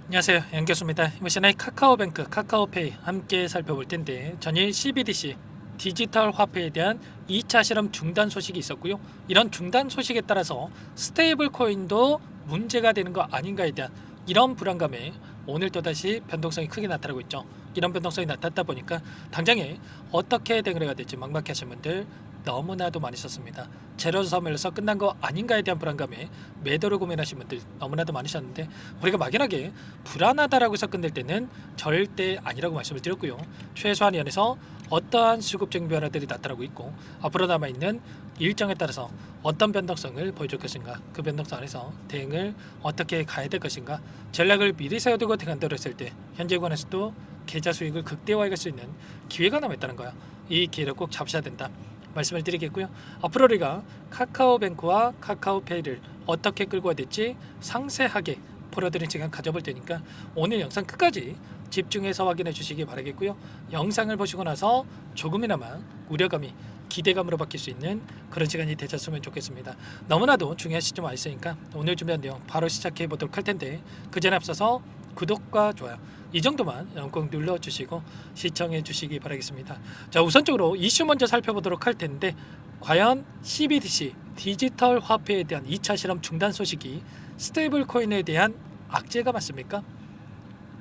안녕하세요, 양교수입니다. 이번 시간에 카카오뱅크, 카카오페이 함께 살펴볼 텐데, 전일 CBDC 디지털 화폐에 대한 2차 실험 중단 소식이 있었고요. 이런 중단 소식에 따라서 스테이블 코인도 문제가 되는 거 아닌가에 대한 이런 불안감에 오늘 또다시 변동성이 크게 나타나고 있죠. 이런 변동성이 나타났다 보니까 당장에 어떻게 대응을 해야 될지 막막해하신 분들 너무나도 많이 있었습니다. 제로섬에서 끝난 거 아닌가에 대한 불안감에 매도를 고민하신 분들 너무나도 많으셨는데, 우리가 막연하게 불안하다라고 해서 끝낼 때는 절대 아니라고 말씀을 드렸고요. 최소한 연에서 어떠한 수급적인 변화들이 나타나고 있고, 앞으로 남아있는 일정에 따라서 어떤 변동성을 보여줄 것인가, 그 변동성 안에서 대응을 어떻게 가야 될 것인가, 전략을 미리 세워두고 대응한다고 했을 때 현재 구간에서도 계좌 수익을 극대화할 수 있는 기회가 남아있다는 거야. 이 기회를 꼭 잡으셔야 된다 말씀을 드리겠고요. 앞으로 우리가 카카오뱅크와 카카오페이를 어떻게 끌고 와야 될지 상세하게 풀어드린 시간 가져볼 테니까 오늘 영상 끝까지 집중해서 확인해 주시기 바라겠고요. 영상을 보시고 나서 조금이나마 우려감이 기대감으로 바뀔 수 있는 그런 시간이 되셨으면 좋겠습니다. 너무나도 중요한 시점 와 있으니까 오늘 준비한 내용 바로 시작해 보도록 할 텐데, 그 전에 앞서서 구독과 좋아요 이 정도만 꼭 눌러주시고 시청해 주시기 바라겠습니다. 자, 우선적으로 이슈 먼저 살펴보도록 할 텐데, 과연 CBDC 디지털 화폐에 대한 2차 실험 중단 소식이 스테이블 코인에 대한 악재가 맞습니까?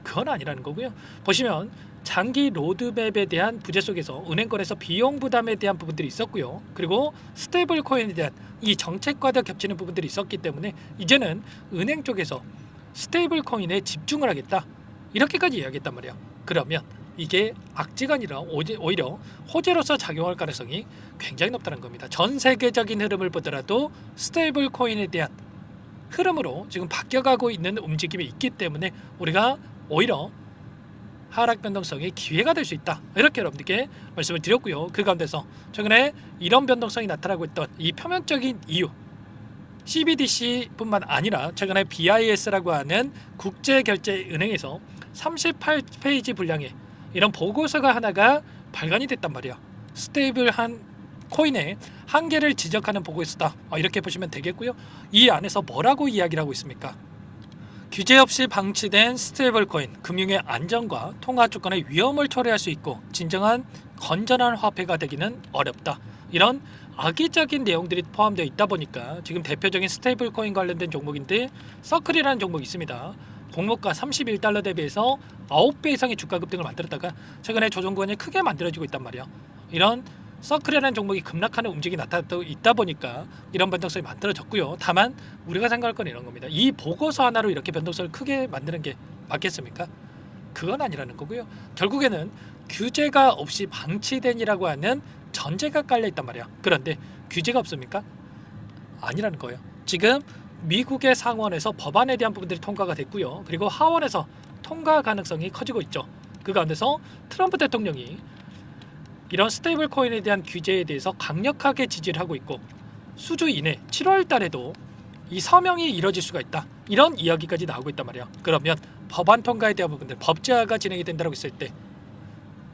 그건 아니라는 거고요. 보시면 장기 로드맵에 대한 부재 속에서 은행권에서 비용 부담에 대한 부분들이 있었고요. 그리고 스테이블 코인에 대한 이 정책과도 겹치는 부분들이 있었기 때문에 이제는 은행 쪽에서 스테이블 코인에 집중을 하겠다, 이렇게까지 이야기했단 말이야. 그러면 이게 악재가 아니라 오히려 호재로서 작용할 가능성이 굉장히 높다는 겁니다. 전 세계적인 흐름을 보더라도 스테이블 코인에 대한 흐름으로 지금 바뀌어가고 있는 움직임이 있기 때문에 우리가 오히려 하락 변동성의 기회가 될 수 있다, 이렇게 여러분들께 말씀을 드렸고요. 그 가운데서 최근에 이런 변동성이 나타나고 있던 이 표면적인 이유, CBDC뿐만 아니라 최근에 BIS라고 하는 국제결제은행에서 38페이지 분량의 이런 보고서가 하나가 발간이 됐단 말이야. 스테이블한 코인의 한계를 지적하는 보고서다, 이렇게 보시면 되겠고요. 이 안에서 뭐라고 이야기를 하고 있습니까? 규제 없이 방치된 스테이블 코인, 금융의 안정과 통화 주권의 위험을 초래할 수 있고 진정한 건전한 화폐가 되기는 어렵다, 이런 악의적인 내용들이 포함되어 있다 보니까 지금 대표적인 스테이블 코인 관련된 종목인데 서클이라는 종목이 있습니다. 공모가 31달러 대비해서 9배 이상의 주가 급등을 만들었다가 최근에 조정 구간이 크게 만들어지고 있단 말이야. 이런 서클이라는 종목이 급락하는 움직임이 나타나고 있다 보니까 이런 변동성이 만들어졌고요. 다만 우리가 생각할 건 이런 겁니다. 이 보고서 하나로 이렇게 변동성을 크게 만드는 게 맞겠습니까? 그건 아니라는 거고요. 결국에는 규제가 없이 방치된이라고 하는 전제가 깔려 있단 말이야. 그런데 규제가 없습니까? 아니라는 거예요. 지금 미국의 상원에서 법안에 대한 부분들이 통과가 됐고요. 그리고 하원에서 통과 가능성이 커지고 있죠. 그 가운데서 트럼프 대통령이 이런 스테이블 코인에 대한 규제에 대해서 강력하게 지지를 하고 있고, 수주 이내 7월 달에도 이 서명이 이뤄질 수가 있다, 이런 이야기까지 나오고 있단 말이야. 그러면 법안 통과에 대한 부분들, 법제화가 진행이 된다고 했을 때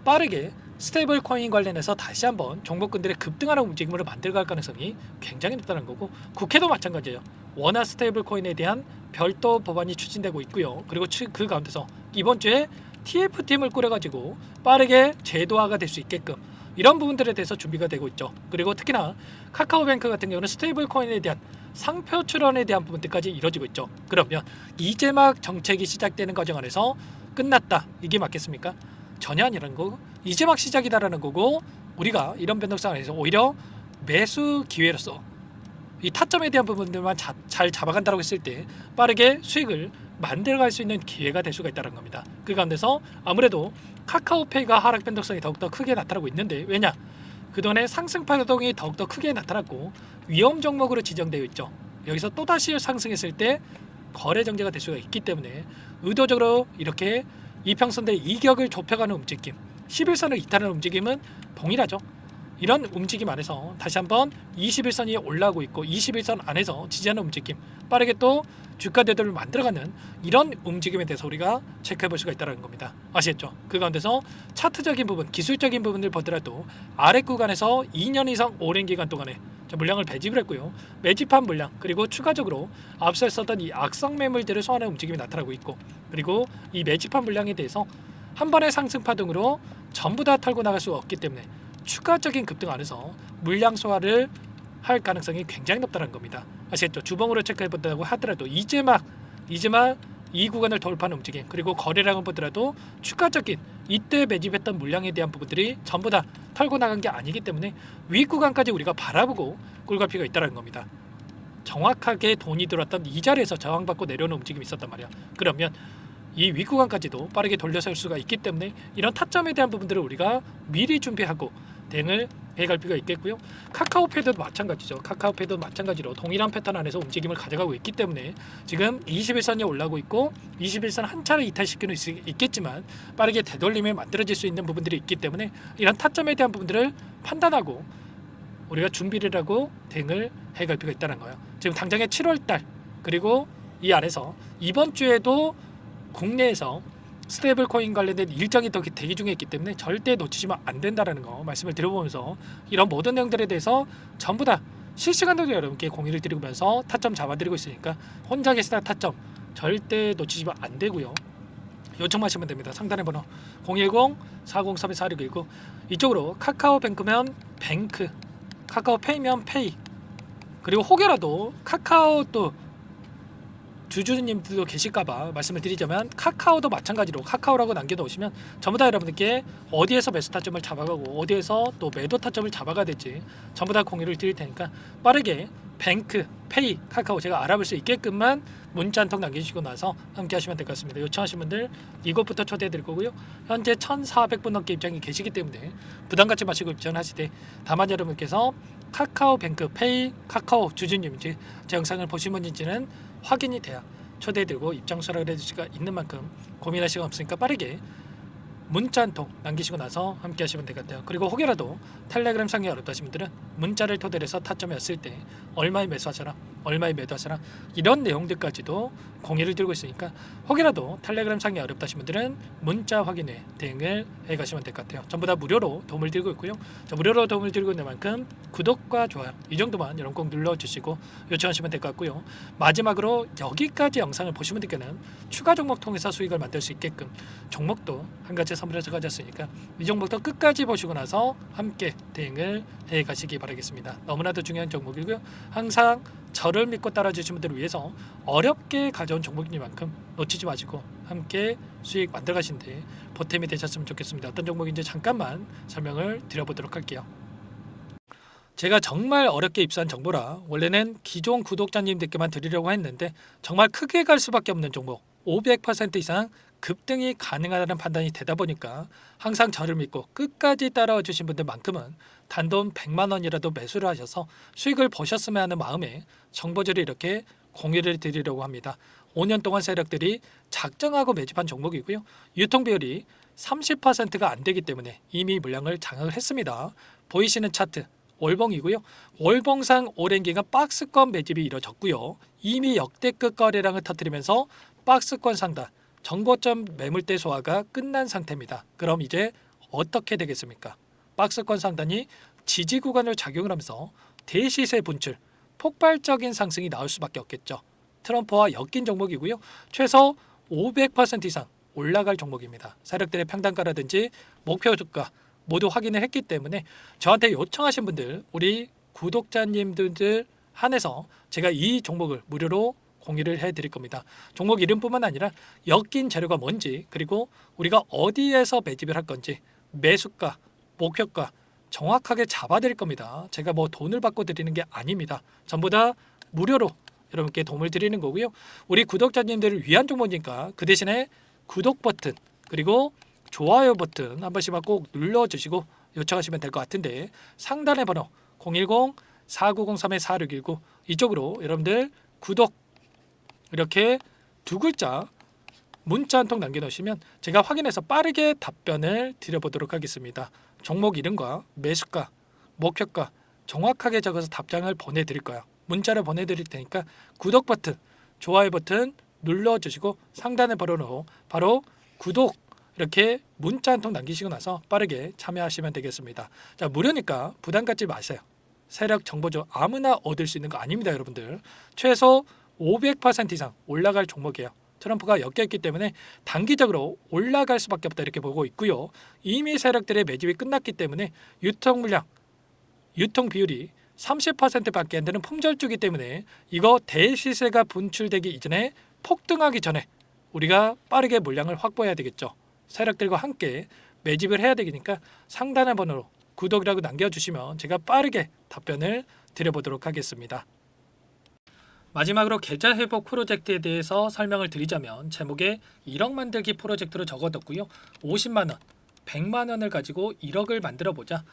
빠르게 스테이블 코인 관련해서 다시 한번 종목군들의 급등하는 움직임으로 만들어갈 가능성이 굉장히 높다는 거고, 국회도 마찬가지예요. 원화 스테이블 코인에 대한 별도 법안이 추진되고 있고요. 그리고 그 가운데서 이번 주에 TF팀을 꾸려가지고 빠르게 제도화가 될 수 있게끔 이런 부분들에 대해서 준비가 되고 있죠. 그리고 특히나 카카오뱅크 같은 경우는 스테이블 코인에 대한 상표 출원에 대한 부분들까지 이루어지고 있죠. 그러면 이제 막 정책이 시작되는 과정 안에서 끝났다, 이게 맞겠습니까? 전혀 아니라는 거고, 이제 막 시작이다라는 거고, 우리가 이런 변동성 안에서 오히려 매수 기회로서 이 타점에 대한 부분들만 잘 잡아간다고 했을 때 빠르게 수익을 만들어갈 수 있는 기회가 될 수가 있다는 겁니다. 그 가운데서 아무래도 카카오페이가 하락 변동성이 더욱더 크게 나타나고 있는데, 왜냐? 그동안에 상승 파동이 더욱더 크게 나타났고 위험 종목으로 지정되어 있죠. 여기서 또다시 상승했을 때 거래 정지가 될 수가 있기 때문에 의도적으로 이렇게 이평선대 이격을 좁혀가는 움직임, 11선을 이탈하는 움직임은 동일하죠. 이런 움직임 안에서 다시 한번 21선이 올라오고 있고 21선 안에서 지지하는 움직임, 빠르게 또 주가 대도를 만들어가는 이런 움직임에 대해서 우리가 체크해 볼 수가 있다는 겁니다. 아시겠죠? 그 가운데서 차트적인 부분, 기술적인 부분을 보더라도 아래 구간에서 2년 이상 오랜 기간 동안에 자, 물량을 배집을 했고요. 매집한 물량 그리고 추가적으로 앞서 썼던 이 악성 매물들을 소화하는 움직임이 나타나고 있고, 그리고 이 매집한 물량에 대해서 한 번의 상승 파동으로 전부 다 털고 나갈 수 없기 때문에 추가적인 급등 안에서 물량 소화를 할 가능성이 굉장히 높다는 겁니다. 아시겠죠? 주봉으로 체크해 본다고 하더라도 이제 막 이 구간을 돌파하는 움직임, 그리고 거래량을 보더라도 추가적인 이때 매집했던 물량에 대한 부분들이 전부 다 털고 나간 게 아니기 때문에 위 구간까지 우리가 바라보고 꿀갈 필요가 있다는 겁니다. 정확하게 돈이 들어왔던 이 자리에서 저항받고 내려오는 움직임이 있었단 말이야. 그러면 이 위 구간까지도 빠르게 돌려설 수가 있기 때문에 이런 타점에 대한 부분들을 우리가 미리 준비하고 대응을 해갈 필요가 있겠고요. 카카오페이도 마찬가지죠. 카카오페이도 마찬가지로 동일한 패턴 안에서 움직임을 가져가고 있기 때문에 지금 21선이 올라오고 있고 21선 한 차례 이탈시키는 있겠지만 빠르게 되돌림이 만들어질 수 있는 부분들이 있기 때문에 이런 타점에 대한 부분들을 판단하고 우리가 준비를 하고 대응을 해갈 필요가 있다는 거예요. 지금 당장에 7월달 그리고 이 안에서 이번 주에도 국내에서 스테이블 코인 관련된 일정이 더 대기 중에 있기 때문에 절대 놓치시면 안 된다는 거 말씀을 드려보면서 이런 모든 내용들에 대해서 전부 다 실시간으로 여러분께 공유를 드리면서 타점 잡아드리고 있으니까 혼자 계시다 타점 절대 놓치시면 안 되고요. 요청하시면 됩니다. 상단의 번호 010-403-4619 이쪽으로 카카오뱅크면 뱅크, 카카오페이면 페이, 그리고 혹여라도 카카오 또 주주님들도 계실까봐 말씀을 드리자면 카카오도 마찬가지로 카카오라고 남겨놓으시면 전부 다 여러분들께 어디에서 매수 타점을 잡아가고 어디에서 또 매도 타점을 잡아가야 될지 전부 다 공유를 드릴 테니까 빠르게 뱅크, 페이, 카카오 제가 알아볼 수 있게끔만 문자 한 통 남기시고 나서 함께 하시면 될 것 같습니다. 요청하신 분들 이것부터 초대해 드릴 거고요. 현재 1,400분 넘게 입장이 계시기 때문에 부담 갖지 마시고 입장하시되, 다만 여러분께서 카카오뱅크, 페이, 카카오 주주님인지 제 영상을 보신 분인지는 확인이 돼야 초대해드리고 입장 수락을 해줄 수가 있는 만큼 고민할 시간 없으니까 빠르게 문자 한 통 남기시고 나서 함께 하시면 될 것 같아요. 그리고 혹여라도 텔레그램 상에 어렵다 하신 분들은 문자를 토대로 해서 타점이었을 때 얼마에 매수하셔라, 얼마에 매도하셔라 이런 내용들까지도 공유를 들고 있으니까 혹여라도 텔레그램 상에 어렵다 하신 분들은 문자 확인에 대응을 해가시면 될 것 같아요. 전부 다 무료로 도움을 드리고 있고요. 무료로 도움을 드리고 있는 만큼 구독과 좋아요 이 정도만 여러분 꼭 눌러주시고 요청하시면 될 것 같고요. 마지막으로 여기까지 영상을 보신 분들께는 추가 종목 통해서 수익을 만들 수 있게끔 종목도 한 가지 선물해서 가졌으니까 이 종목도 끝까지 보시고 나서 함께 대응을 해 가시기 바라겠습니다. 너무나도 중요한 종목이고요. 항상 저를 믿고 따라주신 분들을 위해서 어렵게 가져온 종목이니만큼 놓치지 마시고 함께 수익 만들어 가시는데 보탬이 되셨으면 좋겠습니다. 어떤 종목인지 잠깐만 설명을 드려보도록 할게요. 제가 정말 어렵게 입수한 정보라 원래는 기존 구독자님들께만 드리려고 했는데 정말 크게 갈 수밖에 없는 종목 500% 이상 급등이 가능하다는 판단이 되다 보니까 항상 저를 믿고 끝까지 따라와 주신 분들만큼은 단돈 100만 원이라도 매수를 하셔서 수익을 보셨으면 하는 마음에 정보들을 이렇게 공유를 드리려고 합니다. 5년 동안 세력들이 작정하고 매집한 종목이고요. 유통 비율이 30%가 안 되기 때문에 이미 물량을 장악을 했습니다. 보이시는 차트 월봉이고요. 월봉상 오랜 기간 박스권 매집이 이뤄졌고요. 이미 역대급 거래량을 터뜨리면서 박스권 상단 정고점 매물대 소화가 끝난 상태입니다. 그럼 이제 어떻게 되겠습니까? 박스권 상단이 지지 구간을 작용을 하면서 대시세 분출, 폭발적인 상승이 나올 수밖에 없겠죠. 트럼프와 엮인 종목이고요. 최소 500% 이상 올라갈 종목입니다. 세력들의 평단가라든지 목표 주가 모두 확인을 했기 때문에 저한테 요청하신 분들, 우리 구독자님들 한해서 제가 이 종목을 무료로 공유를 해드릴 겁니다. 종목 이름뿐만 아니라 엮인 재료가 뭔지, 그리고 우리가 어디에서 매집을 할 건지, 매수가, 목표가 정확하게 잡아드릴 겁니다. 제가 뭐 돈을 받고 드리는 게 아닙니다. 전부 다 무료로 여러분께 도움을 드리는 거고요. 우리 구독자님들을 위한 종목이니까 그 대신에 구독 버튼 그리고 좋아요 버튼 한 번씩만 꼭 눌러주시고 요청하시면 될 것 같은데, 상단의 번호 010-4903-4619 이쪽으로 여러분들 구독 이렇게 두 글자 문자 한 통 남겨놓으시면 제가 확인해서 빠르게 답변을 드려보도록 하겠습니다. 종목 이름과 매수가, 목표가 정확하게 적어서 답장을 보내드릴 거예요. 문자를 보내드릴 테니까 구독 버튼, 좋아요 버튼 눌러주시고 상단의 번호로 바로 구독 이렇게 문자 한 통 남기시고 나서 빠르게 참여하시면 되겠습니다. 자, 무료니까 부담 갖지 마세요. 세력 정보죠. 아무나 얻을 수 있는 거 아닙니다, 여러분들. 최소 500% 이상 올라갈 종목이에요. 트럼프가 엮였기 때문에 단기적으로 올라갈 수밖에 없다 이렇게 보고 있고요. 이미 세력들의 매집이 끝났기 때문에 유통 물량, 유통 비율이 30%밖에 안 되는 품절주기 때문에 이거 대시세가 분출되기 이전에 폭등하기 전에 우리가 빠르게 물량을 확보해야 되겠죠. 세력들과 함께 매집을 해야 되니까 상단의 번호로 구독이라고 남겨주시면 제가 빠르게 답변을 드려보도록 하겠습니다. 마지막으로 계좌 회복 프로젝트에 대해서 설명을 드리자면 제목에 1억 만들기 프로젝트로 적어뒀고요. 50만 원, 100만 원을 가지고 1억을 만들어 보자.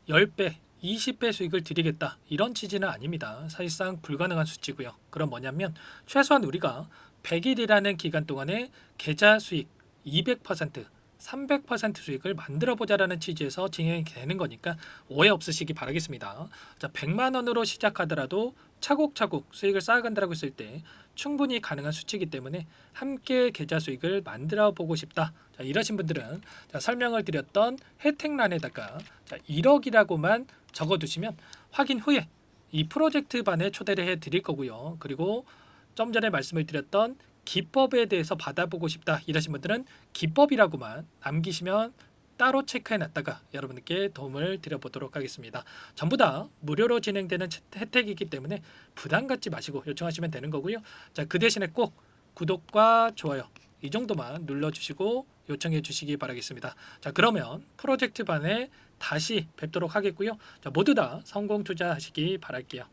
10배, 20배 수익을 드리겠다. 이런 취지는 아닙니다. 사실상 불가능한 수치고요. 그럼 뭐냐면 최소한 우리가 100일이라는 기간 동안에 계좌 수익 200%, 300% 수익을 만들어 보자라는 취지에서 진행이 되는 거니까 오해 없으시기 바라겠습니다. 자, 100만 원으로 시작하더라도 차곡차곡 수익을 쌓아간다고 했을 때 충분히 가능한 수치이기 때문에 함께 계좌 수익을 만들어 보고 싶다. 자, 이러신 분들은 자, 설명을 드렸던 혜택란에다가 자, 1억이라고만 적어두시면 확인 후에 이 프로젝트 반에 초대를 해 드릴 거고요. 그리고 좀 전에 말씀을 드렸던 기법에 대해서 받아보고 싶다 이러신 분들은 기법이라고만 남기시면 따로 체크해 놨다가 여러분께 도움을 드려보도록 하겠습니다. 전부 다 무료로 진행되는 혜택이기 때문에 부담 갖지 마시고 요청하시면 되는 거고요. 자, 그 대신에 꼭 구독과 좋아요 이 정도만 눌러주시고 요청해 주시기 바라겠습니다. 자, 그러면 프로젝트 반에 다시 뵙도록 하겠고요. 자, 모두 다 성공 투자하시기 바랄게요.